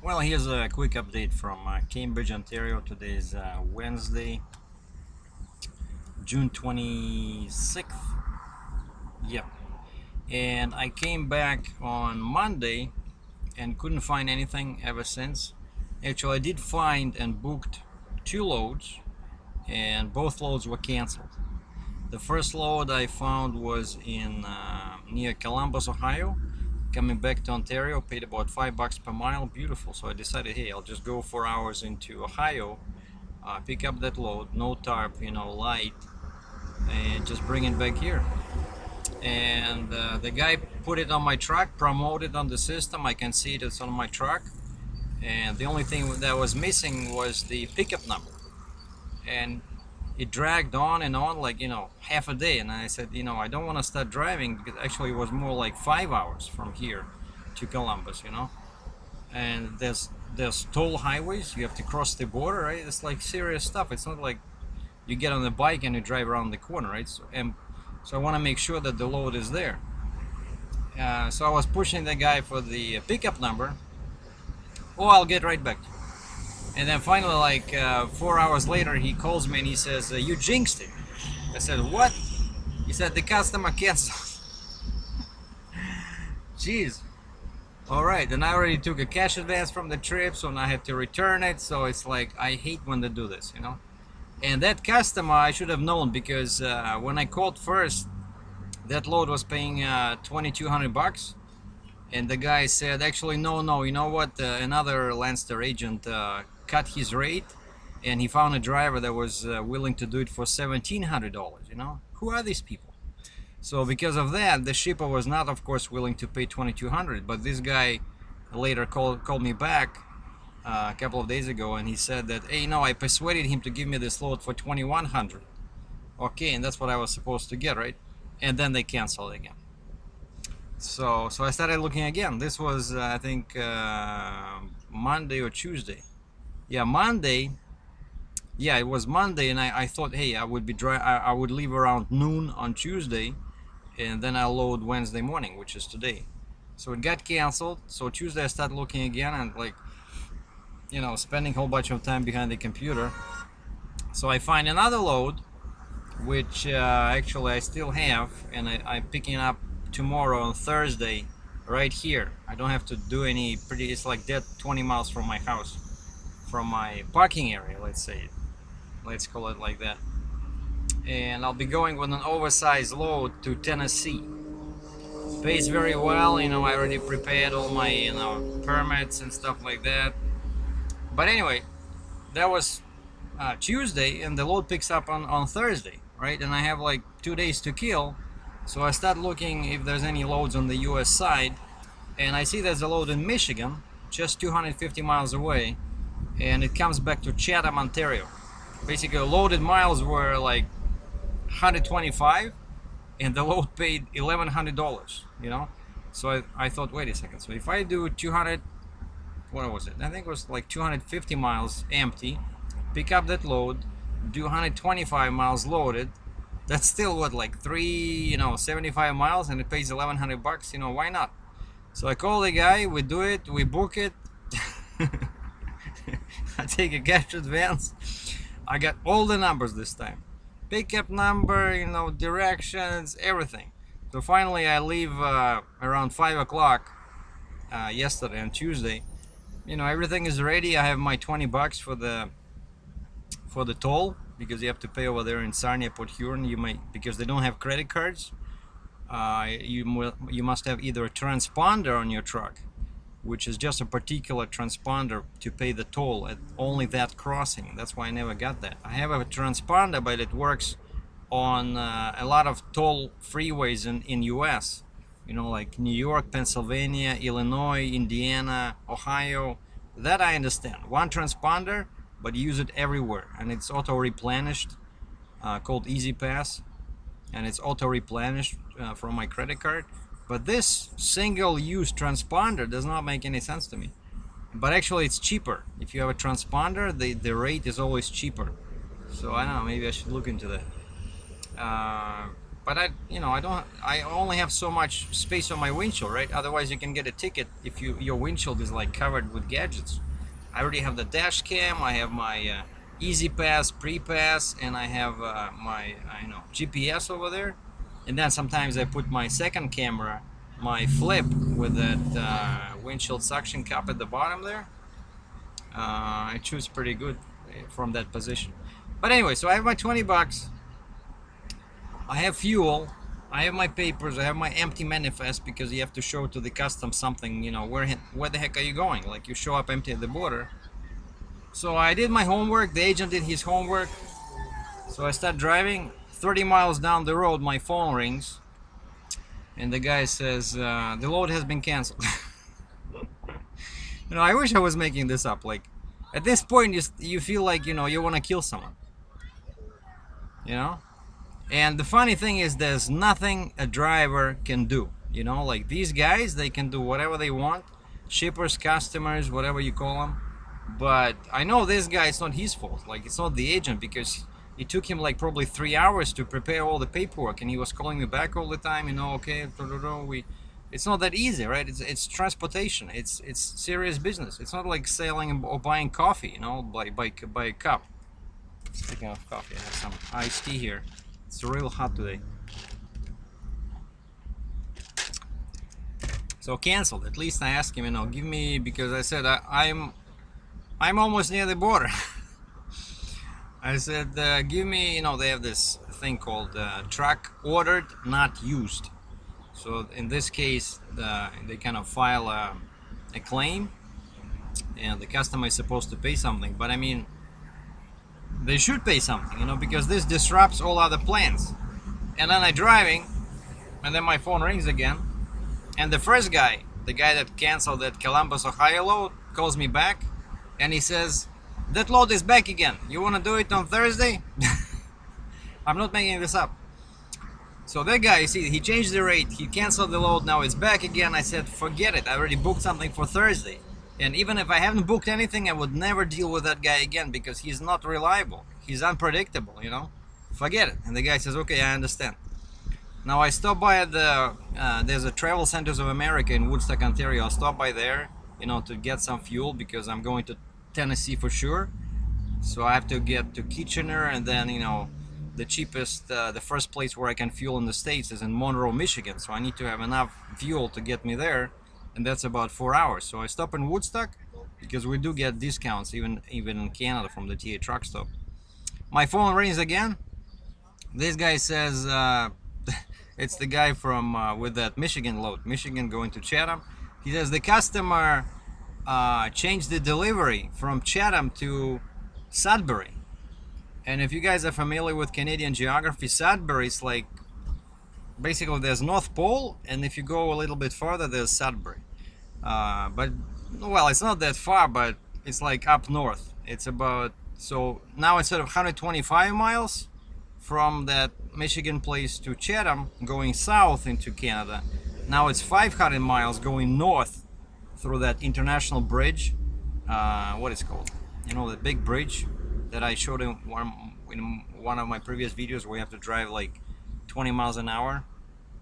Well, here's a quick update from Cambridge, Ontario. Today is Wednesday, June 26th. Yep. And I came back on Monday and couldn't find anything ever since. Actually, I did find and booked 2 loads, and both loads were canceled. The first load I found was in near Columbus, Ohio. Coming back to Ontario, paid about $5 per mile. Beautiful. So I decided, hey, I'll just go 4 hours into Ohio, pick up that load, no tarp, light, and just bring it back here. And the guy put it on my truck, promoted on the system. I can see it's on my truck. And the only thing that was missing was the pickup number. And it dragged on and on like half a day, and I said I don't want to start driving, because actually it was more like 5 hours from here to Columbus, and there's toll highways, you have to cross the border, right? It's like serious stuff. It's not like you get on the bike and you drive around the corner, right? So I want to make sure that the load is there. So I was pushing the guy for the pickup number. Oh, I'll get right back to you. And then finally, like 4 hours later, he calls me and he says, you jinxed it. I said, what? He said, the customer canceled. Jeez. All right, and I already took a cash advance from the trip, so now I had to return it. So it's like, I hate when they do this, And that customer, I should have known, because when I called first, that load was paying $2,200. And the guy said, actually, no, you know what? Another Landstar agent cut his rate, and he found a driver that was willing to do it for $1,700. Who are these people? So because of that, the shipper was not, of course, willing to pay $2,200. But this guy later called me back a couple of days ago, and he said that, hey, I persuaded him to give me this load for $2,100. Okay, and that's what I was supposed to get, right? And then they canceled again. So I started looking again. This was I think Monday or Tuesday. Yeah, Monday. Yeah, it was Monday, and I thought, hey, I would leave around noon on Tuesday, and then I'll load Wednesday morning, which is today. So it got canceled. So Tuesday I started looking again, and like spending a whole bunch of time behind the computer. So I find another load, which actually I still have, and I'm picking up tomorrow on Thursday right here. I don't have to do any it's like dead 20 miles from my house, from my parking area, let's call it like that. And I'll be going with an oversized load to Tennessee. Pays very well, I already prepared all my permits and stuff like that. But anyway, that was Tuesday, and the load picks up on Thursday, right? And I have like 2 days to kill. So I start looking if there's any loads on the US side, and I see there's a load in Michigan, just 250 miles away, and it comes back to Chatham, Ontario. Basically, loaded miles were like 125, and the load paid $1,100, So I thought, wait a second, so if I do 200, what was it? I think it was like 250 miles empty, pick up that load, do 125 miles loaded, that's still what, like 75 miles, and it pays $1,100. Why not? So I call the guy, we do it, we book it. I take a cash advance. I got all the numbers this time, pickup number, directions, everything. So finally I leave around 5 o'clock yesterday on Tuesday. Everything is ready. I have my $20 for the toll, because you have to pay over there in Sarnia, Port Huron. Because they don't have credit cards. You must have either a transponder on your truck, which is just a particular transponder to pay the toll at only that crossing. That's why I never got that. I have a transponder, but it works on a lot of toll freeways in US. Like New York, Pennsylvania, Illinois, Indiana, Ohio. That I understand. One transponder, but use it everywhere, and it's auto replenished, called Easy Pass, and it's auto replenished from my credit card. But this single-use transponder does not make any sense to me. But actually, it's cheaper. If you have a transponder, the rate is always cheaper. So I don't know, maybe I should look into that. but I only have so much space on my windshield, right? Otherwise you can get a ticket if your windshield is like covered with gadgets. I already have the dash cam, I have my easy pass, pre-pass, and I have my GPS over there. And then sometimes I put my second camera, my flip with that windshield suction cup at the bottom there. I choose pretty good from that position. But anyway, so I have my 20 bucks. I have fuel. I have my papers. I have my empty manifest, because you have to show to the customs something, where the heck are you going? Like, you show up empty at the border. So I did my homework. The agent did his homework. So I start driving. 30 miles down the road, my phone rings. And the guy says, the load has been canceled. I wish I was making this up. Like, at this point, you feel like, you want to kill someone. And the funny thing is, there's nothing a driver can do. Like, these guys, they can do whatever they want. Shippers, customers, whatever you call them. But I know this guy, it's not his fault. Like, it's not the agent, because it took him like probably 3 hours to prepare all the paperwork, and he was calling me back all the time. Okay, it's not that easy, right? It's transportation. It's serious business. It's not like selling or buying coffee, by a cup. Speaking of coffee, I have some iced tea here. It's real hot today. So canceled. At least I asked him, give me, because I said I'm almost near the border. I said, give me, they have this thing called truck ordered, not used. So in this case, they kind of file a claim, and the customer is supposed to pay something. But I mean, they should pay something, because this disrupts all other plans. And then I'm driving, and then my phone rings again, and the first guy, the guy that canceled that Columbus, Ohio load, calls me back, and he says, that load is back again. You want to do it on Thursday? I'm not making this up. So that guy, you see, he changed the rate, he canceled the load, now it's back again. I said, forget it, I already booked something for Thursday. And even if I haven't booked anything, I would never deal with that guy again, because he's not reliable. He's unpredictable, Forget it. And the guy says, okay, I understand. Now I stopped by at there's a Travel Centers of America in Woodstock, Ontario. I'll stop by there, to get some fuel, because I'm going to Tennessee for sure. So I have to get to Kitchener, and then, the cheapest, the first place where I can fuel in the States is in Monroe, Michigan. So I need to have enough fuel to get me there, and that's about 4 hours. So I stop in Woodstock, because we do get discounts even in Canada from the TA truck stop. My phone rings again. This guy says, it's the guy from with that Michigan load, Michigan going to Chatham. He says the customer changed the delivery from Chatham to Sudbury. And if you guys are familiar with Canadian geography, Sudbury is like, basically there's North Pole, and if you go a little bit farther, there's Sudbury. But, well, it's not that far, but it's like up north. It's about, so now instead of 125 miles from that Michigan place to Chatham, going south into Canada, now it's 500 miles going north through that international bridge. What is it called? The big bridge that I showed in one of my previous videos, where you have to drive like 20 miles an hour,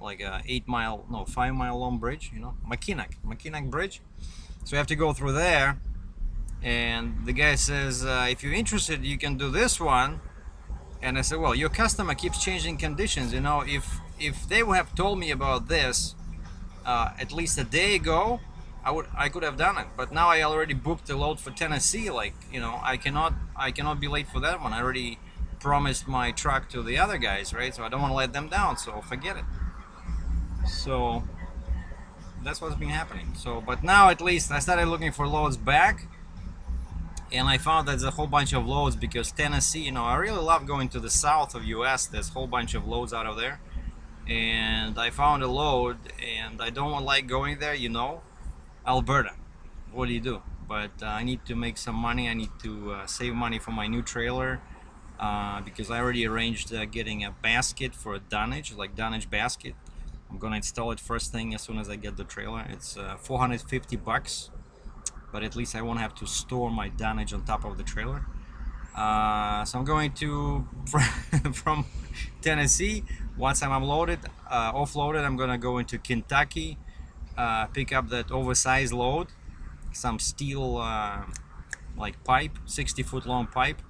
like a 5 mile long bridge, Mackinac Bridge. So you have to go through there, and the guy says, if you're interested, you can do this one. And I said, well, your customer keeps changing conditions. If they would have told me about this at least a day ago, I could have done it. But now I already booked the load for Tennessee. Like, I cannot be late for that one. I already promised my truck to the other guys, right? So I don't want to let them down. So forget it. So that's what's been happening. So, but now at least I started looking for loads back, and I found that there's a whole bunch of loads, because Tennessee, I really love going to the south of US. There's a whole bunch of loads out of there, and I found a load, and I don't like going there, Alberta. What do you do? But I need to make some money. I need to save money for my new trailer, because I already arranged getting a basket for a dunnage, like dunnage basket. I'm gonna install it first thing as soon as I get the trailer. It's 450 bucks, but at least I won't have to store my dunnage on top of the trailer. So I'm going to from Tennessee. Once I'm offloaded, I'm gonna go into Kentucky, pick up that oversized load, some steel like pipe, 60-foot long pipe,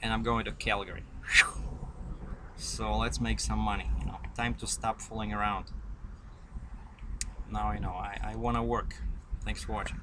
and I'm going to Calgary. So let's make some money. Time to stop fooling around. Now I know I want to work. Thanks for watching.